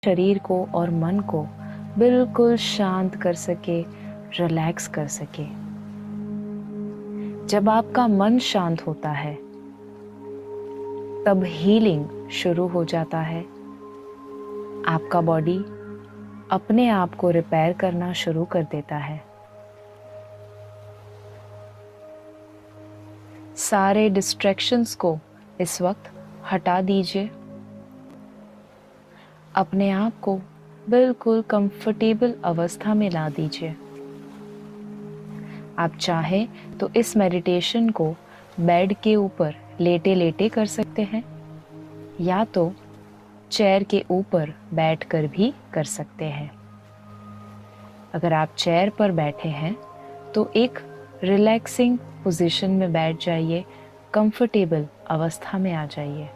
शरीर को और मन को बिल्कुल शांत कर सके, रिलैक्स कर सके। जब आपका मन शांत होता है तब हीलिंग शुरू हो जाता है। आपका बॉडी अपने आप को रिपेयर करना शुरू कर देता है। सारे डिस्ट्रैक्शंस को इस वक्त हटा दीजिए। अपने आप को बिल्कुल कंफर्टेबल अवस्था में ला दीजिए। आप चाहें तो इस मेडिटेशन को बेड के ऊपर लेटे लेटे कर सकते हैं या तो चेयर के ऊपर बैठकर भी कर सकते हैं। अगर आप चेयर पर बैठे हैं तो एक रिलैक्सिंग पोजीशन में बैठ जाइए, कंफर्टेबल अवस्था में आ जाइए।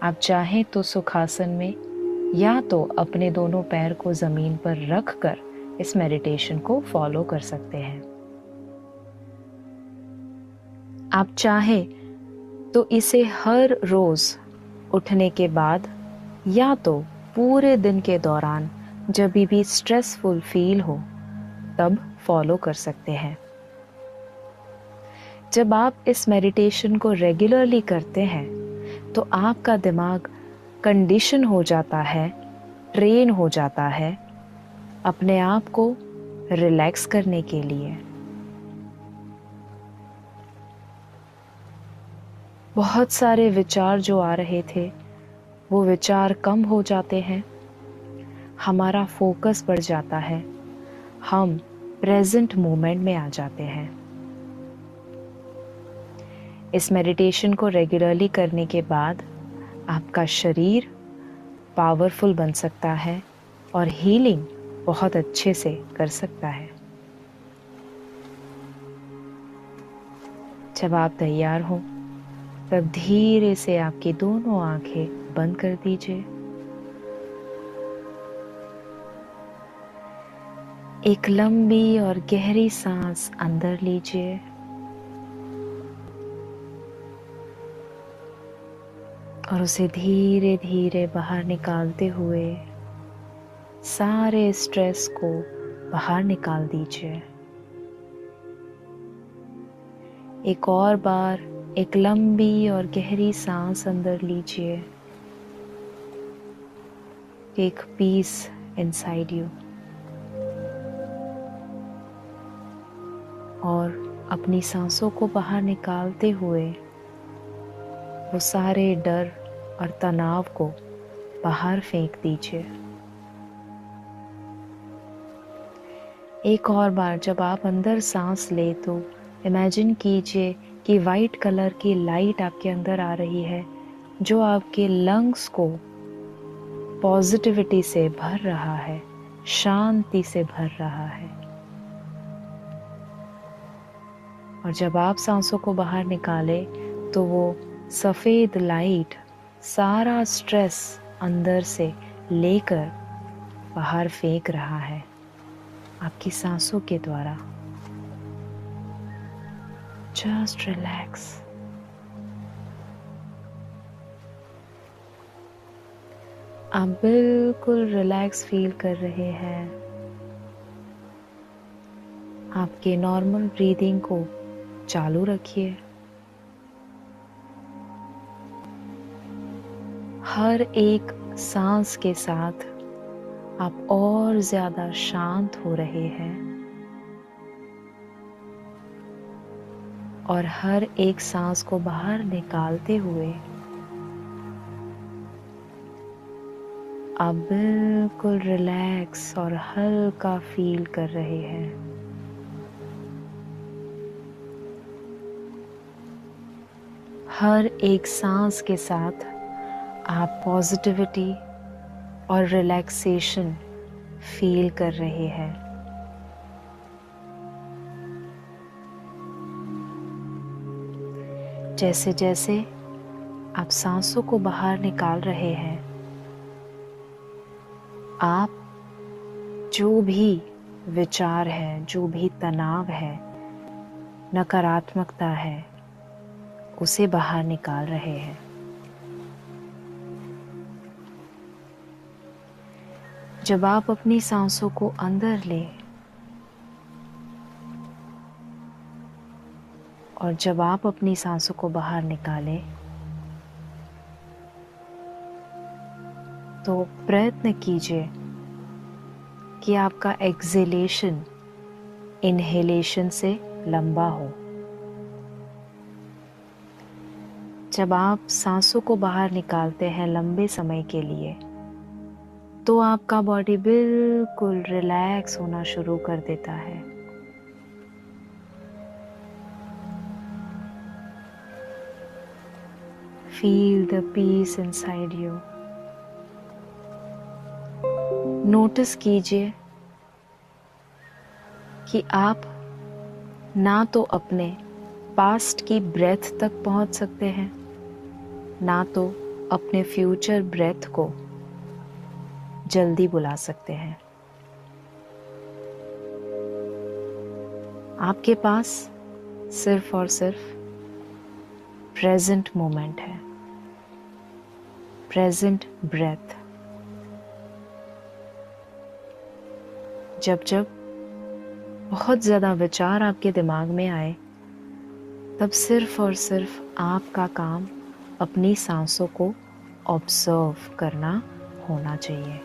आप चाहें तो सुखासन में या तो अपने दोनों पैर को ज़मीन पर रख कर इस मेडिटेशन को फॉलो कर सकते हैं। आप चाहें तो इसे हर रोज़ उठने के बाद या तो पूरे दिन के दौरान जब भी स्ट्रेसफुल फील हो तब फॉलो कर सकते हैं। जब आप इस मेडिटेशन को रेगुलरली करते हैं तो आपका दिमाग कंडीशन हो जाता है, ट्रेन हो जाता है अपने आप को रिलैक्स करने के लिए। बहुत सारे विचार जो आ रहे थे वो विचार कम हो जाते हैं, हमारा फोकस बढ़ जाता है, हम प्रेजेंट मोमेंट में आ जाते हैं। इस मेडिटेशन को रेगुलरली करने के बाद आपका शरीर पावरफुल बन सकता है और हीलिंग बहुत अच्छे से कर सकता है। जब आप तैयार हो तब धीरे से आपकी दोनों आंखें बंद कर दीजिए। एक लंबी और गहरी सांस अंदर लीजिए और उसे धीरे धीरे बाहर निकालते हुए सारे स्ट्रेस को बाहर निकाल दीजिए। एक और बार एक लंबी और गहरी सांस अंदर लीजिए। टेक पीस इनसाइड यू और अपनी सांसों को बाहर निकालते हुए वो सारे डर और तनाव को बाहर फेंक दीजिए। एक और बार जब आप अंदर सांस ले तो इमेजिन कीजिए कि वाइट कलर की लाइट आपके अंदर आ रही है जो आपके लंग्स को पॉजिटिविटी से भर रहा है, शांति से भर रहा है। और जब आप सांसों को बाहर निकाले तो वो सफ़ेद लाइट सारा स्ट्रेस अंदर से लेकर बाहर फेंक रहा है आपकी सांसों के द्वारा। Just relax. आप बिल्कुल रिलैक्स फील कर रहे हैं। आपके नॉर्मल ब्रीदिंग को चालू रखिए। हर एक सांस के साथ आप और ज़्यादा शांत हो रहे हैं और हर एक सांस को बाहर निकालते हुए आप बिल्कुल रिलैक्स और हल्का फील कर रहे हैं। हर एक सांस के साथ आप पॉजिटिविटी और रिलैक्सेशन फील कर रहे हैं। जैसे जैसे आप सांसों को बाहर निकाल रहे हैं, आप जो भी विचार है, जो भी तनाव है, नकारात्मकता है, उसे बाहर निकाल रहे हैं। जब आप अपनी सांसों को अंदर लें और जब आप अपनी सांसों को बाहर निकालें, तो प्रयत्न कीजिए कि आपका एक्सहेलेशन इनहेलेशन से लंबा हो। जब आप सांसों को बाहर निकालते हैं लंबे समय के लिए, तो आपका बॉडी बिल्कुल रिलैक्स होना शुरू कर देता है। Feel the peace inside you. Notice कीजिए कि आप ना तो अपने पास्ट की ब्रेथ तक पहुंच सकते हैं, ना तो अपने फ्यूचर ब्रेथ को जल्दी बुला सकते हैं। आपके पास सिर्फ और सिर्फ प्रेजेंट मोमेंट है, प्रेजेंट ब्रेथ। जब जब बहुत ज़्यादा विचार आपके दिमाग में आए, तब सिर्फ और सिर्फ आपका काम अपनी सांसों को ऑब्जर्व करना होना चाहिए।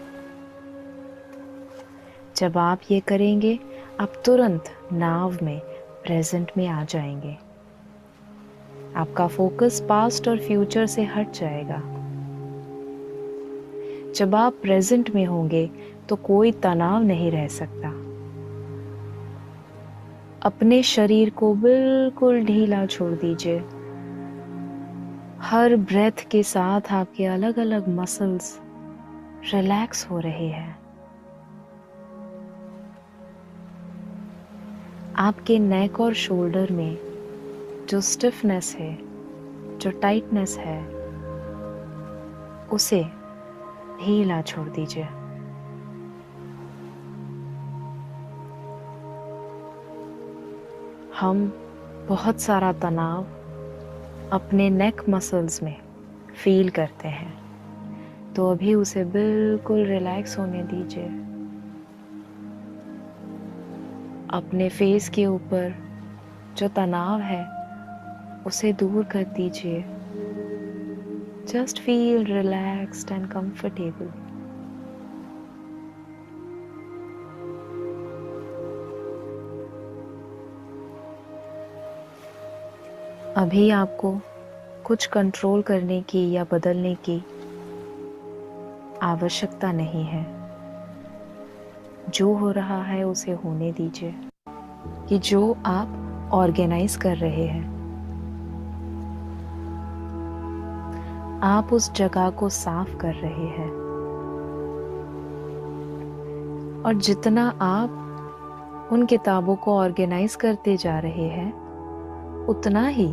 जब आप ये करेंगे, आप तुरंत नाव में प्रेजेंट में आ जाएंगे। आपका फोकस पास्ट और फ्यूचर से हट जाएगा। जब आप प्रेजेंट में होंगे तो कोई तनाव नहीं रह सकता। अपने शरीर को बिल्कुल ढीला छोड़ दीजिए। हर ब्रेथ के साथ आपके अलग अलग मसल्स रिलैक्स हो रहे हैं। आपके नेक और शोल्डर में जो स्टिफनेस है, जो टाइटनेस है, उसे ढीला छोड़ दीजिए। हम बहुत सारा तनाव अपने नेक मसल्स में फील करते हैं, तो अभी उसे बिल्कुल रिलैक्स होने दीजिए। अपने फेस के ऊपर जो तनाव है उसे दूर कर दीजिए। Just feel relaxed and comfortable. अभी आपको कुछ कंट्रोल करने की या बदलने की आवश्यकता नहीं है। जो हो रहा है उसे होने दीजिए। कि जो आप ऑर्गेनाइज कर रहे हैं, आप उस जगह को साफ कर रहे हैं, और जितना आप उन किताबों को ऑर्गेनाइज करते जा रहे हैं, उतना ही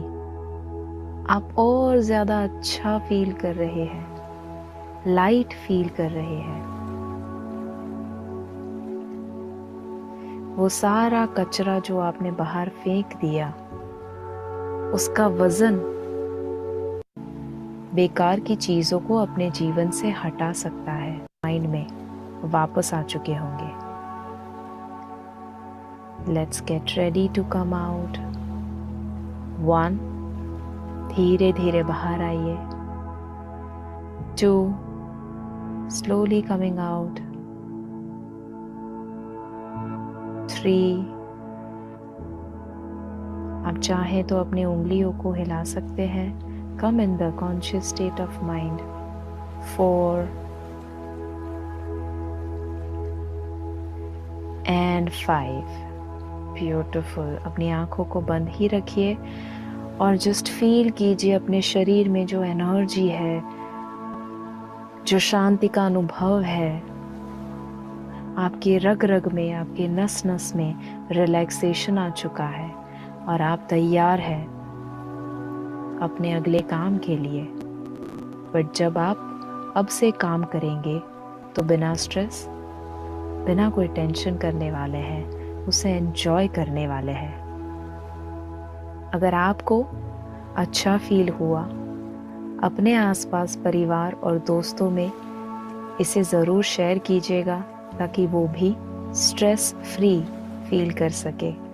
आप और ज़्यादा अच्छा फील कर रहे हैं, लाइट फील कर रहे हैं। वो सारा कचरा जो आपने बाहर फेंक दिया, उसका वजन बेकार की चीज़ों को अपने जीवन से हटा सकता है। माइंड में वापस आ चुके होंगे। Let's get ready to come out. 1, धीरे धीरे बाहर आइए। 2, स्लोली कमिंग आउट। 3, आप चाहें तो अपनी उंगलियों को हिला सकते हैं। Come in the conscious state of mind. 4 and 5। Beautiful. अपनी आंखों को बंद ही रखिए और जस्ट फील कीजिए अपने शरीर में जो एनर्जी है, जो शांति का अनुभव है। आपके रग रग में, आपके नस नस में रिलैक्सेशन आ चुका है और आप तैयार हैं अपने अगले काम के लिए। बट जब आप अब से काम करेंगे तो बिना स्ट्रेस, बिना कोई टेंशन करने वाले हैं, उसे एंजॉय करने वाले हैं। अगर आपको अच्छा फील हुआ, अपने आसपास परिवार और दोस्तों में इसे ज़रूर शेयर कीजिएगा। ताकि वो भी स्ट्रेस फ्री फील कर सके।